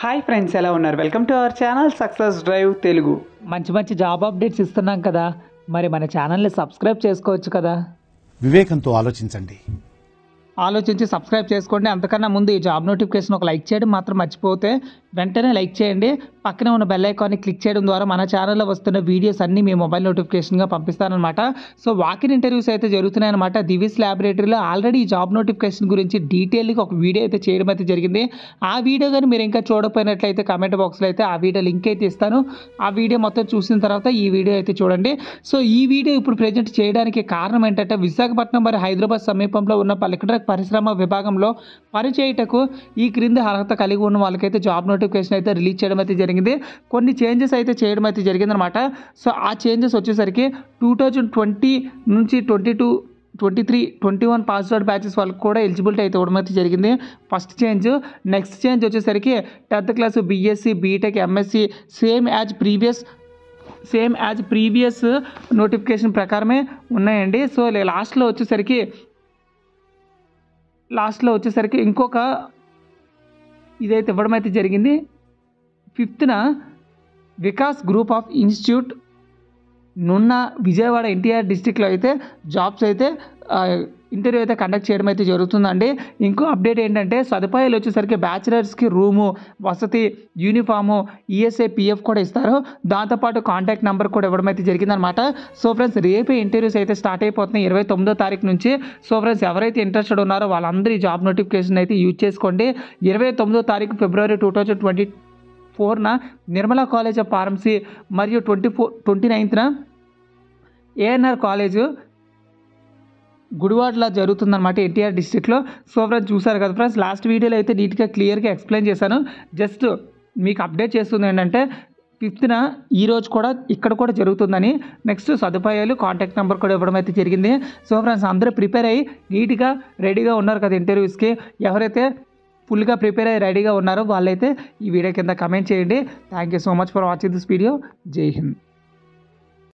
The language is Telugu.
హాయ్ ఫ్రెండ్స్, ఎలా ఉన్నారు? Welcome to our channel success drive Telugu. మంచి జాబ్ అప్డేట్స్ ఇస్తున్నాం కదా, మరి మన ఛానల్ని సబ్స్క్రైబ్ చేసుకోవచ్చు కదా. వివేకంతో ఆలోచించండి. ఆలోచించి సబ్స్క్రైబ్ చేసుకోండి. అంతకన్నా ముందు ఈ జాబ్ నోటిఫికేషన్ ఒక లైక్ చేయడం మాత్రం మర్చిపోతే వెంటనే లైక్ చేయండి. పక్కనే ఉన్న బెల్ ఐకాన్ని క్లిక్ చేయడం ద్వారా మన ఛానల్లో వస్తున్న వీడియోస్ అన్నీ మీ మొబైల్ నోటిఫికేషన్గా పంపిస్తానమాట. సో వాకిన్ ఇంటర్వ్యూస్ అయితే జరుగుతున్నాయన్నమాట. దివిస్ ల్యాబొరేటరీలో ఆల్రెడీ ఈ జాబ్ నోటిఫికేషన్ గురించి డీటెయిల్గా ఒక వీడియో అయితే చేయడం అయితే జరిగింది. ఆ వీడియో కానీ మీరు ఇంకా చూడకపోయినట్లయితే కామెంట్ బాక్స్లో అయితే ఆ వీడియో లింక్ అయితే ఇస్తాను. ఆ వీడియో మొత్తం చూసిన తర్వాత ఈ వీడియో అయితే చూడండి. సో ఈ వీడియో ఇప్పుడు ప్రజెంట్ చేయడానికి కారణం ఏంటంటే, విశాఖపట్నం మరియు హైదరాబాద్ సమీపంలో ఉన్న ఎలక్ట్రానిక్ పరిశ్రమ విభాగంలో పనిచేయటకు ఈ క్రింది అర్హత కలిగి ఉన్న వాళ్ళకైతే జాబ్ నోటిఫికేషన్ అయితే రిలీజ్ చేయడం అయితే జరిగింది. కొన్ని చేంజెస్ అయితే చేయడం అయితే జరిగిందనమాట. సో ఆ చేంజెస్ వచ్చేసరికి 2020 నుంచి 22, 23, 21 పాస్ అవుట్ బ్యాచెస్ వాళ్ళకి కూడా ఎలిజిబిలిటీ అయితే ఇవ్వడం అయితే జరిగింది. First change. నెక్స్ట్ చేంజ్ వచ్చేసరికి 10th class BSc, BTech, MSc same as previous notification ప్రకారమే ఉన్నాయండి. సో లాస్ట్లో వచ్చేసరికి ఇంకొక ఇదైతే ఇవ్వడం అయితే జరిగింది. 5th Vikas group of institute నున్న విజయవాడ ఎన్టీఆర్ డిస్టిక్లో అయితే జాబ్స్ అయితే ఇంటర్వ్యూ అయితే కండక్ట్ చేయడం అయితే జరుగుతుందండి. ఇంకో అప్డేట్ ఏంటంటే, సదుపాయాలు వచ్చేసరికి బ్యాచిలర్స్కి రూము, వసతి, యూనిఫాము, ఈఎస్ఐ, పిఎఫ్ కూడా ఇస్తారు. దాంతోపాటు కాంటాక్ట్ నెంబర్ కూడా ఇవ్వడం అయితే జరిగిందనమాట. సో ఫ్రెండ్స్, రేపే ఇంటర్వ్యూస్ అయితే స్టార్ట్ అయిపోతున్నాయి 29వ తారీఖు నుంచి. సో ఫ్రెండ్స్, ఎవరైతే ఇంట్రెస్టెడ్ ఉన్నారో వాళ్ళందరూ ఈ జాబ్ నోటిఫికేషన్ అయితే యూజ్ చేసుకోండి. 29వ తారీఖు ఫిబ్రవరి 2024 నిర్మలా కాలేజ్ ఆఫ్ ఫార్మసీ మరియు 29th ఏఎన్ఆర్ కాలేజు గుడివాడలో జరుగుతుందన్నమాట, ఎన్టీఆర్ డిస్ట్రిక్ట్లో. సో ఫ్రెండ్స్, చూసారు కదా ఫ్రెండ్స్, లాస్ట్ వీడియోలో అయితే నీట్గా క్లియర్గా ఎక్స్ప్లెయిన్ చేశాను. జస్ట్ మీకు అప్డేట్ చేస్తుంది ఏంటంటే, 5th ఈరోజు కూడా ఇక్కడ కూడా జరుగుతుందని. నెక్స్ట్ సదుపాయాలు, కాంటాక్ట్ నెంబర్ కూడా ఇవ్వడం అయితే జరిగింది. సో ఫ్రెండ్స్, అందరూ ప్రిపేర్ అయ్యి నీట్గా రెడీగా ఉన్నారు కదా ఇంటర్వ్యూస్కి. ఎవరైతే ఫుల్గా ప్రిపేర్ అయ్యి రెడీగా ఉన్నారో వాళ్ళైతే ఈ వీడియో కింద కమెంట్ చేయండి. Thank you so much for watching this video. జై హింద్.